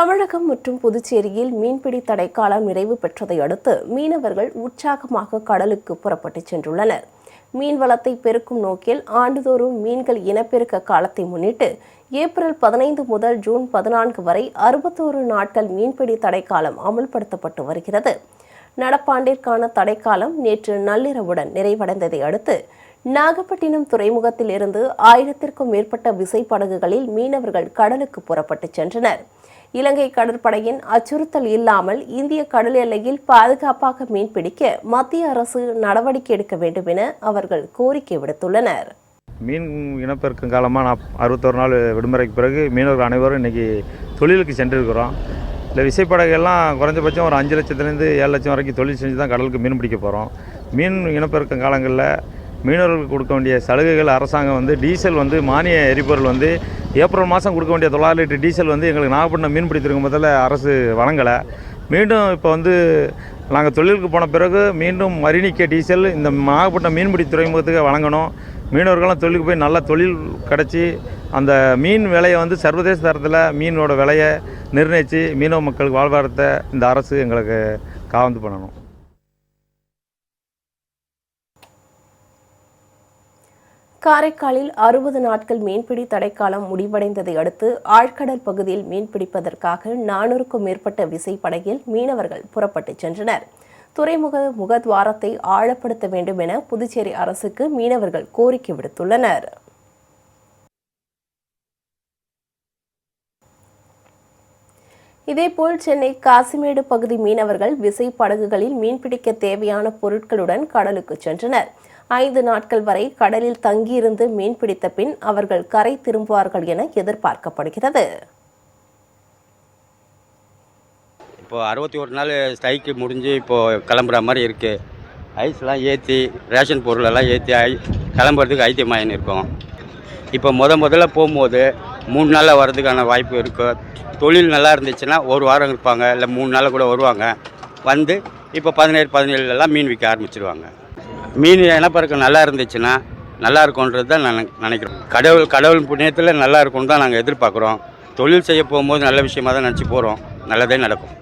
தமிழகம் மற்றும் புதுச்சேரியில் மீன்பிடி தடைக்காலம் நிறைவு பெற்றதை அடுத்து மீனவர்கள் உற்சாகமாக கடலுக்கு புறப்பட்டுச் சென்றுள்ளனர். மீன்வளத்தை பெருக்கும் நோக்கில் ஆண்டுதோறும் மீன்கள் இனப்பெருக்க காலத்தை முன்னிட்டு ஏப்ரல் 15 முதல் ஜூன் 14 வரை 61 நாட்கள் மீன்பிடி தடைக்காலம் அமல்படுத்தப்பட்டு வருகிறது. நடப்பாண்டிற்கான தடைக்காலம் நேற்று நள்ளிரவுடன் நிறைவடைந்ததை அடுத்து நாகப்பட்டினம் துறைமுகத்தில் இருந்து 1000க்கும் மேற்பட்ட விசைப்படகுகளில் மீனவர்கள் கடலுக்கு புறப்பட்டுச் சென்றனர். இலங்கை கடற்படையின் அச்சுறுத்தல் இல்லாமல் இந்திய கடல் எல்லையில் பாதுகாப்பாக மீன்பிடிக்க மத்திய அரசு நடவடிக்கை எடுக்க வேண்டும் என அவர்கள் கோரிக்கை விடுத்துள்ளனர். மீன் இனப்பெருக்கும் காலமாக 61 நாள் விடுமுறைக்கு பிறகு மீனவர்கள் அனைவரும் இன்றைக்கி தொழிலுக்கு சென்றிருக்கிறோம். இல்லை விசைப்படகுகள்லாம் குறைஞ்சபட்சம் ஒரு 5 லட்சத்துலேருந்து 7 லட்சம் வரைக்கும் தொழில் செஞ்சு தான் கடலுக்கு மீன் பிடிக்க போகிறோம். மீன் இனப்பெருக்கும் காலங்களில் மீனவர்களுக்கு கொடுக்க வேண்டிய சலுகைகள் அரசாங்கம் டீசல் மானிய எரிபொருள் ஏப்ரல் மாதம் கொடுக்க வேண்டிய 900 லிட்டர் டீசல் எங்களுக்கு நாகப்பட்டினம் மீன் பிடித்திருக்கும் போதில் அரசு வழங்கலை. மீண்டும் இப்போ நாங்கள் தொழிலுக்கு போன பிறகு மீண்டும் மரினிக்க டீசல் இந்த நாகப்பட்டினம் மீன்பிடி துறைமுகத்துக்கு வழங்கணும். மீனவர்களும் தொழிலுக்கு போய் நல்ல தொழில் கிடச்சி அந்த மீன் விலையை சர்வதேச தரத்தில் மீனோட விலையை நிர்ணயித்து மீனவ மக்களுக்கு வாழ்வாதாரத்தை இந்த அரசு எங்களுக்கு காவந்து பண்ணணும். காரைக்காலில் 60 நாட்கள் மீன்பிடி தடைக்காலம் முடிவடைந்ததை அடுத்து ஆழ்கடல் பகுதியில் மீன்பிடிப்பதற்காக 400க்கும் மேற்பட்ட விசைப்படகில் மீனவர்கள் புறப்பட்டுச் சென்றனர். துறைமுக முகத்வாரத்தை ஆழப்படுத்த வேண்டும் என புதுச்சேரி அரசுக்கு மீனவர்கள் கோரிக்கை விடுத்துள்ளனர். இதேபோல் சென்னை காசிமேடு பகுதி மீனவர்கள் விசைப்படகுகளில் மீன்பிடிக்க தேவையான பொருட்களுடன் கடலுக்கு சென்றனர். 5 நாட்கள் வரை கடலில் தங்கியிருந்து மீன்பிடித்த பின் அவர்கள் கரை திரும்புவார்கள் என எதிர்பார்க்கப்படுகிறது. இப்போ 61 நாள் ஸ்ட்ரைக்கு முடிஞ்சு இப்போது கிளம்புற மாதிரி இருக்குது. ஐஸ்லாம் ஏற்றி ரேஷன் பொருளெல்லாம் ஏற்றி கிளம்புறதுக்கு ஐத்தியமாயின்னு இருக்கோம். இப்போ முதல்ல போகும்போது 3 நாளில் வர்றதுக்கான வாய்ப்பு இருக்குது. தொழில் நல்லா இருந்துச்சுன்னா 1 வாரம் இருப்பாங்க, இல்லை 3 நாளில் கூட வருவாங்க. இப்போ 17 மீன் விற்க ஆரம்பிச்சிருவாங்க. மீன் இனப்பெருக்கம் நல்லா இருந்துச்சுன்னா நல்லா இருக்கும்ன்றது தான் நான் நினைக்கிறோம். கடவுள் புண்ணியத்தில் நல்லா இருக்கும்னு தான் நாங்கள் எதிர்பார்க்குறோம். தொழில் செய்ய போகும்போது நல்ல விஷயமாக தான் நினச்சி போகிறோம். நல்லதே நடக்கும்.